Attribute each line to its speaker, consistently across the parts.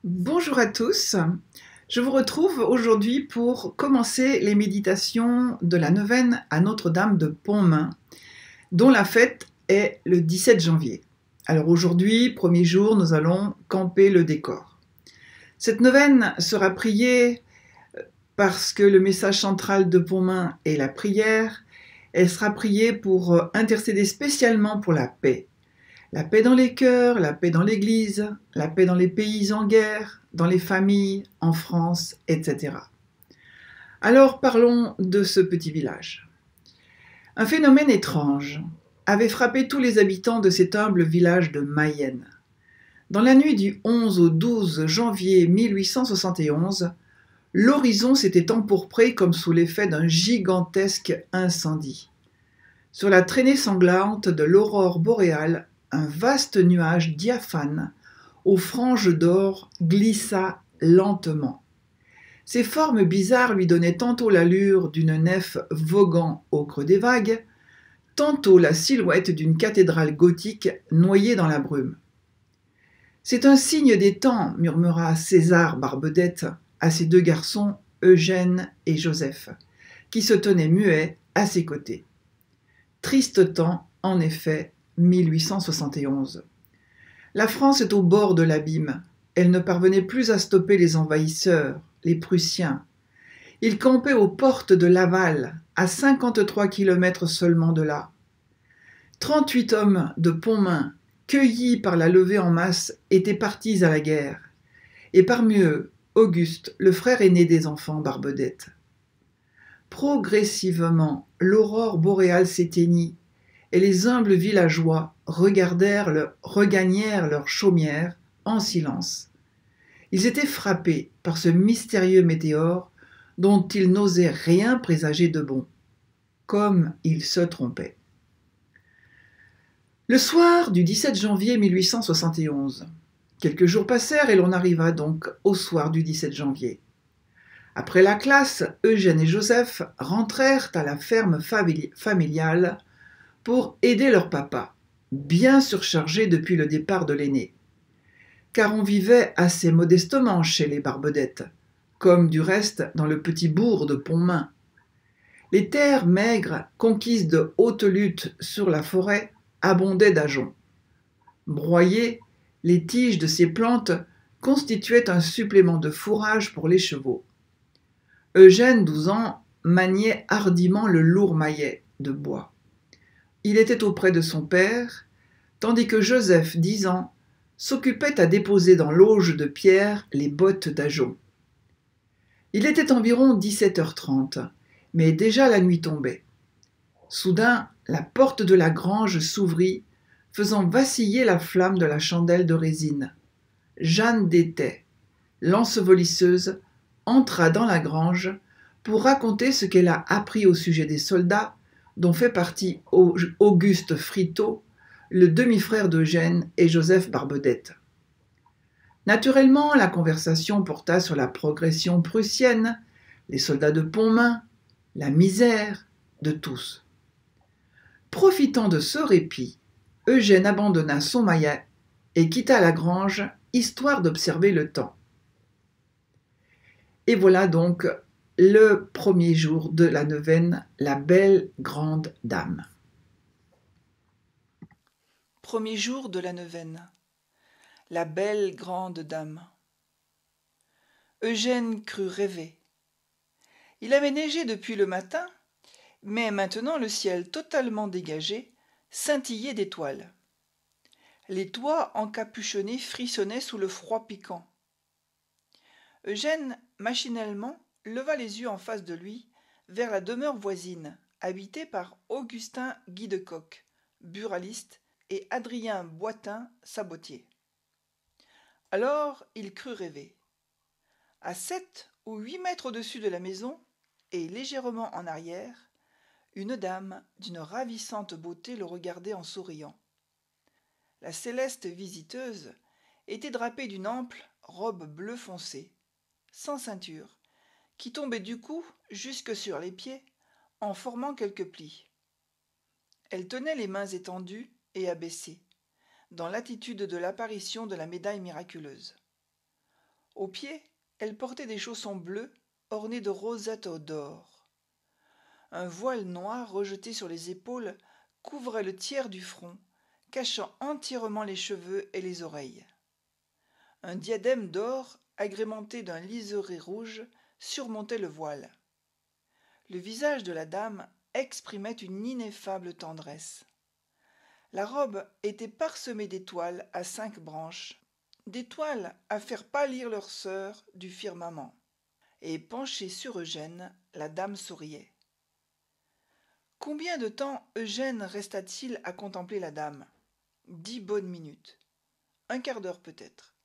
Speaker 1: Bonjour à tous, je vous retrouve aujourd'hui pour commencer les méditations de la neuvaine à Notre-Dame de Pontmain, dont la fête est le 17 janvier. Alors aujourd'hui, premier jour, nous allons camper le décor. Cette neuvaine sera priée parce que le message central de Pontmain est la prière. Elle sera priée pour intercéder spécialement pour la paix. La paix dans les cœurs, la paix dans l'Église, la paix dans les pays en guerre, dans les familles, en France, etc. Alors parlons de ce petit village. Un phénomène étrange avait frappé tous les habitants de cet humble village de Mayenne. Dans la nuit du 11 au 12 janvier 1871, l'horizon s'était empourpré comme sous l'effet d'un gigantesque incendie. Sur la traînée sanglante de l'aurore boréale, un vaste nuage diaphane, aux franges d'or, glissa lentement. Ses formes bizarres lui donnaient tantôt l'allure d'une nef voguant au creux des vagues, tantôt la silhouette d'une cathédrale gothique noyée dans la brume. C'est un signe des temps, murmura César Barbedette à ses deux garçons, Eugène et Joseph, qui se tenaient muets à ses côtés. Triste temps, en effet, 1871. La France est au bord de l'abîme. Elle ne parvenait plus à stopper les envahisseurs, les Prussiens. Ils campaient aux portes de Laval, à 53 kilomètres seulement de là. 38 hommes de Pontmain, cueillis par la levée en masse, étaient partis à la guerre. Et parmi eux, Auguste, le frère aîné des enfants Barbedette. Progressivement, l'aurore boréale s'éteignit, et les humbles villageois regagnèrent leur chaumière en silence. Ils étaient frappés par ce mystérieux météore dont ils n'osaient rien présager de bon. Comme ils se trompaient. Le soir du 17 janvier 1871, quelques jours passèrent et l'on arriva donc au soir du 17 janvier. Après la classe, Eugène et Joseph rentrèrent à la ferme familiale pour aider leur papa, bien surchargé depuis le départ de l'aîné. Car on vivait assez modestement chez les Barbedettes, comme du reste dans le petit bourg de Pontmain. Les terres maigres, conquises de haute lutte sur la forêt, abondaient d'ajoncs. Broyées, les tiges de ces plantes constituaient un supplément de fourrage pour les chevaux. Eugène, 12 ans, maniait hardiment le lourd maillet de bois. Il était auprès de son père, tandis que Joseph, 10 ans, s'occupait à déposer dans l'auge de pierre les bottes d'ajonc. Il était environ 17h30, mais déjà la nuit tombait. Soudain, la porte de la grange s'ouvrit, faisant vaciller la flamme de la chandelle de résine. Jeanne d'Étais, l'ensevelisseuse, entra dans la grange pour raconter ce qu'elle a appris au sujet des soldats, dont fait partie Auguste Fritot, le demi-frère d'Eugène et Joseph Barbedette. Naturellement, la conversation porta sur la progression prussienne, les soldats de Pontmain, la misère de tous. Profitant de ce répit, Eugène abandonna son maillet et quitta la grange, histoire d'observer le temps. Et voilà donc le premier jour de la neuvaine, la belle grande dame.
Speaker 2: Premier jour de la neuvaine. La belle grande dame. Eugène crut rêver. Il avait neigé depuis le matin, mais maintenant le ciel totalement dégagé scintillait d'étoiles. Les toits encapuchonnés frissonnaient sous le froid piquant. Eugène, machinalement, leva les yeux en face de lui, vers la demeure voisine, habitée par Augustin Guidecoq, buraliste, et Adrien Boitin, sabotier. Alors il crut rêver. À 7 ou 8 mètres au-dessus de la maison, et légèrement en arrière, une dame d'une ravissante beauté le regardait en souriant. La céleste visiteuse était drapée d'une ample robe bleu foncé, sans ceinture, qui tombait du cou jusque sur les pieds, en formant quelques plis. Elle tenait les mains étendues et abaissées, dans l'attitude de l'apparition de la médaille miraculeuse. Aux pieds, elle portait des chaussons bleus ornés de rosettes d'or. Un voile noir rejeté sur les épaules couvrait le tiers du front, cachant entièrement les cheveux et les oreilles. Un diadème d'or, agrémenté d'un liseré rouge, surmontait le voile. Le visage de la dame exprimait une ineffable tendresse. La robe était parsemée d'étoiles à 5 branches, d'étoiles à faire pâlir leur sœur du firmament. Et penchée sur Eugène, la dame souriait. Combien de temps Eugène resta-t-il à contempler la dame? 10 bonnes minutes. Un quart d'heure peut-être.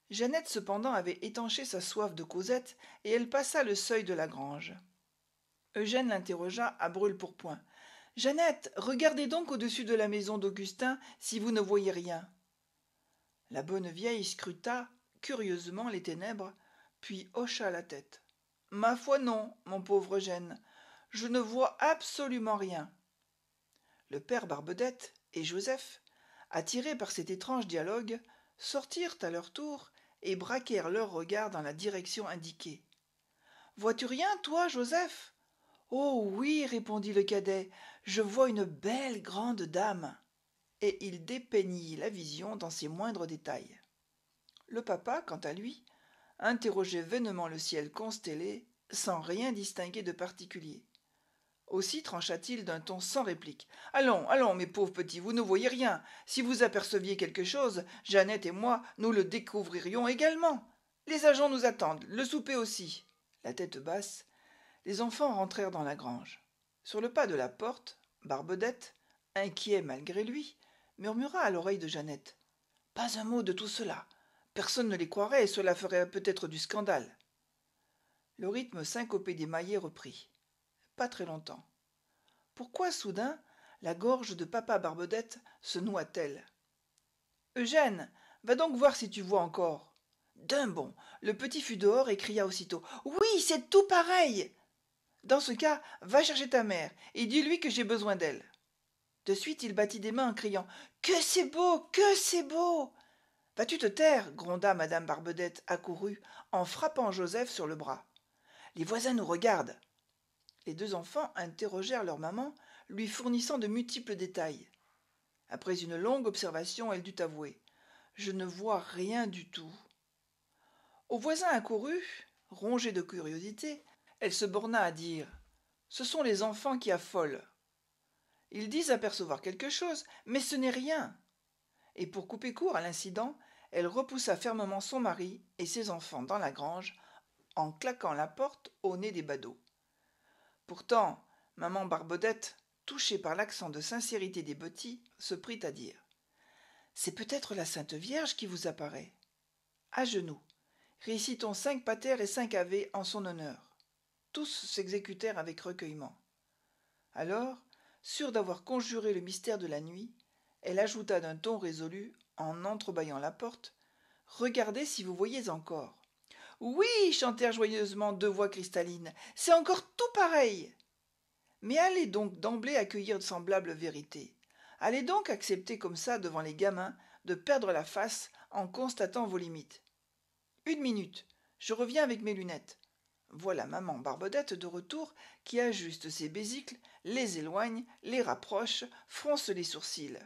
Speaker 2: Jeannette cependant avait étanché sa soif de causette, et elle passa le seuil de la grange. Eugène l'interrogea à brûle-pourpoint. « Jeannette, regardez donc au-dessus de la maison d'Augustin si vous ne voyez rien. » La bonne vieille scruta curieusement les ténèbres, puis hocha la tête. « Ma foi non, mon pauvre Eugène, je ne vois absolument rien. » Le père Barbedette et Joseph, attirés par cet étrange dialogue, sortirent à leur tour et braquèrent leurs regards dans la direction indiquée. « Vois-tu rien, toi, Joseph ?»« Oh oui, répondit le cadet, je vois une belle grande dame. » Et il dépeignit la vision dans ses moindres détails. Le papa, quant à lui, interrogeait vainement le ciel constellé, sans rien distinguer de particulier. Aussi trancha-t-il d'un ton sans réplique. « Allons, allons, mes pauvres petits, vous ne voyez rien. Si vous aperceviez quelque chose, Jeannette et moi, nous le découvririons également. Les agents nous attendent, le souper aussi. » La tête basse, les enfants rentrèrent dans la grange. Sur le pas de la porte, Barbedette, inquiet malgré lui, murmura à l'oreille de Jeannette. « Pas un mot de tout cela. Personne ne les croirait et cela ferait peut-être du scandale. » Le rythme syncopé des maillets reprit. Pas très longtemps. Pourquoi soudain la gorge de papa Barbedette se noua-t-elle? « Eugène, va donc voir si tu vois encore. » D'un bond, le petit fut dehors et cria aussitôt. « Oui, c'est tout pareil. » Dans ce cas, va chercher ta mère et dis-lui que j'ai besoin d'elle. De suite, il battit des mains en criant « Que c'est beau, que c'est beau !» « Vas-tu te taire ?» gronda madame Barbedette accourue en frappant Joseph sur le bras. « Les voisins nous regardent. » Les deux enfants interrogèrent leur maman, lui fournissant de multiples détails. Après une longue observation, elle dut avouer « Je ne vois rien du tout. » Aux voisins accourus, rongés de curiosité, elle se borna à dire « Ce sont les enfants qui affolent. » Ils disent apercevoir quelque chose, mais ce n'est rien. Et pour couper court à l'incident, elle repoussa fermement son mari et ses enfants dans la grange en claquant la porte au nez des badauds. Pourtant, maman Barbedette, touchée par l'accent de sincérité des petits, se prit à dire « C'est peut-être la Sainte Vierge qui vous apparaît. À genoux, récitons 5 pater et 5 ave en son honneur. » Tous s'exécutèrent avec recueillement. Alors, sûre d'avoir conjuré le mystère de la nuit, elle ajouta d'un ton résolu, en entrebâillant la porte, « Regardez si vous voyez encore. »« Oui !» chantèrent joyeusement 2 voix cristallines, « c'est encore tout pareil. » Mais allez donc d'emblée accueillir de semblables vérités. Allez donc accepter comme ça, devant les gamins, de perdre la face en constatant vos limites. 1 minute, je reviens avec mes lunettes. Voilà maman Barbedette de retour qui ajuste ses besicles, les éloigne, les rapproche, fronce les sourcils.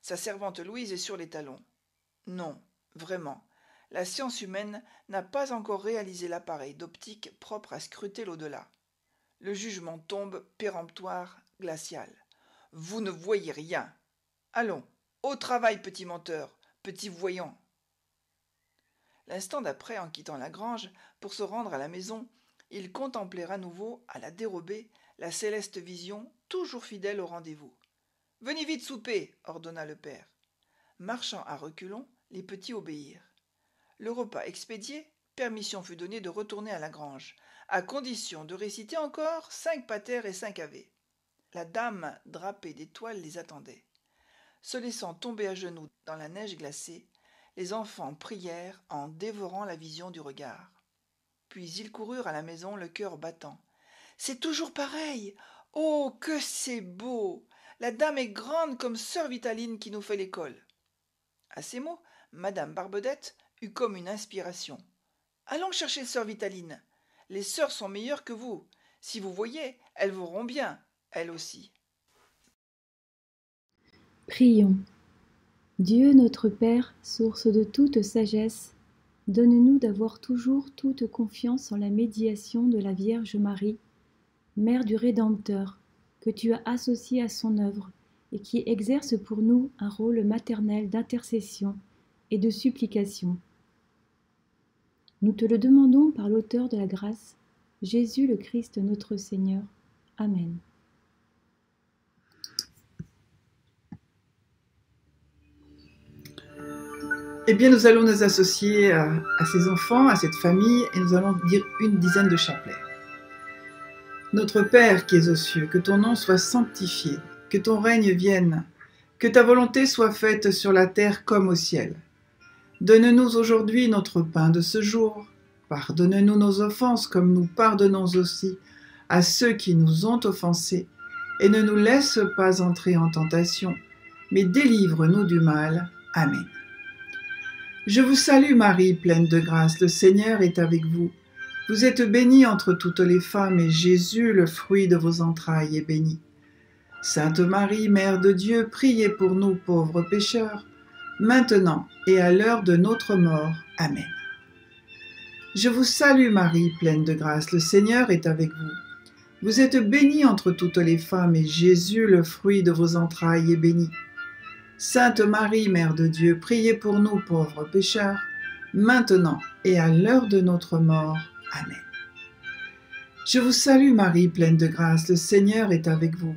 Speaker 2: Sa servante Louise est sur les talons. Non, vraiment, la science humaine n'a pas encore réalisé l'appareil d'optique propre à scruter l'au-delà. Le jugement tombe péremptoire, glacial. Vous ne voyez rien. Allons, au travail, petit menteur, petit voyant. L'instant d'après, en quittant la grange, pour se rendre à la maison, ils contemplèrent à nouveau, à la dérobée, la céleste vision, toujours fidèle au rendez-vous. « Venez vite souper !» ordonna le père. Marchant à reculons, les petits obéirent. Le repas expédié, permission fut donnée de retourner à la grange, à condition de réciter encore 5 pater et 5 ave. La dame drapée d'étoiles les attendait. Se laissant tomber à genoux dans la neige glacée, les enfants prièrent en dévorant la vision du regard. Puis ils coururent à la maison, le cœur battant. « C'est toujours pareil! Oh, que c'est beau! La dame est grande comme sœur Vitaline qui nous fait l'école. » À ces mots, madame Barbedette eut comme une inspiration. Allons chercher sœur Vitaline. Les sœurs sont meilleures que vous. Si vous voyez, elles vous rendront bien, elles aussi.
Speaker 3: Prions. Dieu notre Père, source de toute sagesse, donne-nous d'avoir toujours toute confiance en la médiation de la Vierge Marie, Mère du Rédempteur, que tu as associée à son œuvre et qui exerce pour nous un rôle maternel d'intercession et de supplication. Nous te le demandons par l'auteur de la grâce, Jésus le Christ notre Seigneur. Amen.
Speaker 1: Eh bien, nous allons nous associer à ces enfants, à cette famille, et nous allons dire une dizaine de chapelets. Notre Père qui es aux cieux, que ton nom soit sanctifié, que ton règne vienne, que ta volonté soit faite sur la terre comme au ciel. Donne-nous aujourd'hui notre pain de ce jour. Pardonne-nous nos offenses comme nous pardonnons aussi à ceux qui nous ont offensés. Et ne nous laisse pas entrer en tentation, mais délivre-nous du mal. Amen. Je vous salue Marie, pleine de grâce, le Seigneur est avec vous. Vous êtes bénie entre toutes les femmes, et Jésus, le fruit de vos entrailles, est béni. Sainte Marie, Mère de Dieu, priez pour nous pauvres pécheurs, maintenant et à l'heure de notre mort. Amen. Je vous salue Marie, pleine de grâce, le Seigneur est avec vous. Vous êtes bénie entre toutes les femmes, et Jésus, le fruit de vos entrailles, est béni. Sainte Marie, Mère de Dieu, priez pour nous pauvres pécheurs, maintenant et à l'heure de notre mort. Amen. Je vous salue Marie, pleine de grâce, le Seigneur est avec vous.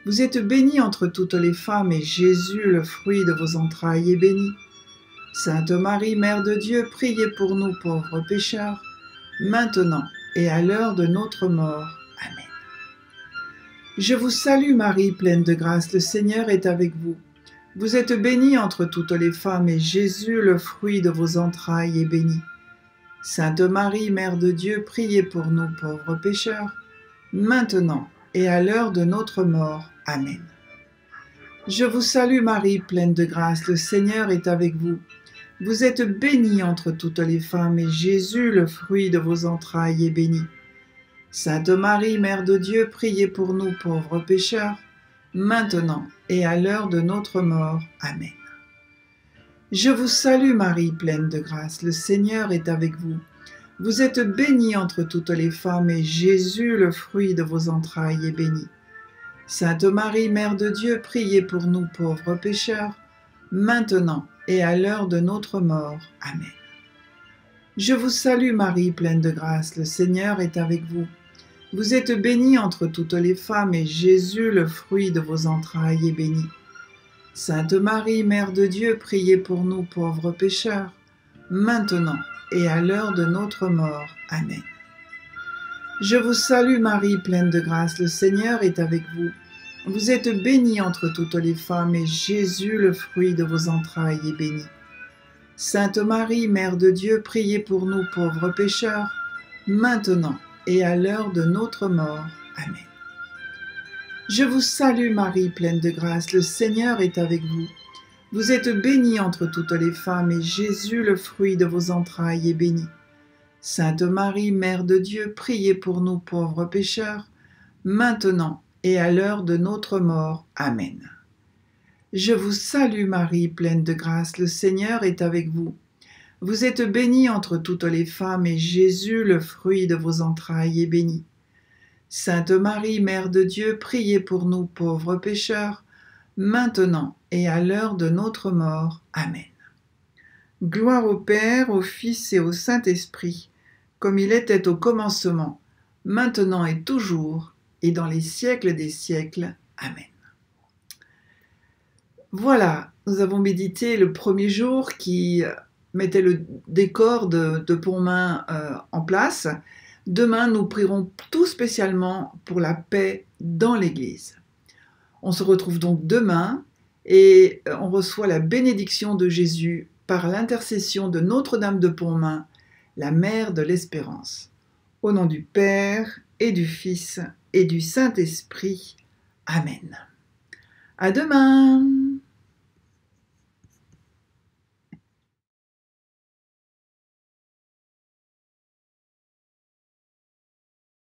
Speaker 1: Vous êtes bénie entre toutes les femmes, et Jésus, le fruit de vos entrailles, est béni. Sainte Marie, Mère de Dieu, priez pour nous pauvres pécheurs, maintenant et à l'heure de notre mort. Amen. Je vous salue Marie, pleine de grâce, le Seigneur est avec vous. Vous êtes bénie entre toutes les femmes, et Jésus, le fruit de vos entrailles, est béni. Sainte Marie, Mère de Dieu, priez pour nous pauvres pécheurs, maintenant et à l'heure de notre mort. Amen. Je vous salue Marie, pleine de grâce, le Seigneur est avec vous. Vous êtes bénie entre toutes les femmes, et Jésus, le fruit de vos entrailles, est béni. Sainte Marie, Mère de Dieu, priez pour nous pauvres pécheurs, maintenant et à l'heure de notre mort. Amen. Je vous salue Marie, pleine de grâce, le Seigneur est avec vous. Vous êtes bénie entre toutes les femmes, et Jésus, le fruit de vos entrailles, est béni. Sainte Marie, Mère de Dieu, priez pour nous pauvres pécheurs, maintenant et à l'heure de notre mort. Amen. Je vous salue Marie, pleine de grâce, le Seigneur est avec vous. Vous êtes bénie entre toutes les femmes, et Jésus, le fruit de vos entrailles, est béni. Sainte Marie, Mère de Dieu, priez pour nous pauvres pécheurs, maintenant et à l'heure de notre mort. Amen. Je vous salue Marie, pleine de grâce, le Seigneur est avec vous. Vous êtes bénie entre toutes les femmes, et Jésus, le fruit de vos entrailles, est béni. Sainte Marie, Mère de Dieu, priez pour nous pauvres pécheurs, maintenant et à l'heure de notre mort. Amen. Je vous salue Marie, pleine de grâce, le Seigneur est avec vous. Vous êtes bénie entre toutes les femmes, et Jésus, le fruit de vos entrailles, est béni. Sainte Marie, Mère de Dieu, priez pour nous pauvres pécheurs, maintenant et à l'heure de notre mort. Amen. Je vous salue Marie, pleine de grâce, le Seigneur est avec vous. Vous êtes bénie entre toutes les femmes, et Jésus, le fruit de vos entrailles, est béni. Sainte Marie, Mère de Dieu, priez pour nous pauvres pécheurs, maintenant et à l'heure de notre mort. Amen. Gloire au Père, au Fils et au Saint-Esprit, comme il était au commencement, maintenant et toujours, et dans les siècles des siècles. Amen. Voilà, nous avons médité le premier jour qui mettait le décor de Pontmain en place. Demain, nous prierons tout spécialement pour la paix dans l'Église. On se retrouve donc demain et on reçoit la bénédiction de Jésus par l'intercession de Notre-Dame de Pontmain, la Mère de l'Espérance. Au nom du Père et du Fils et du Saint-Esprit. Amen. À demain!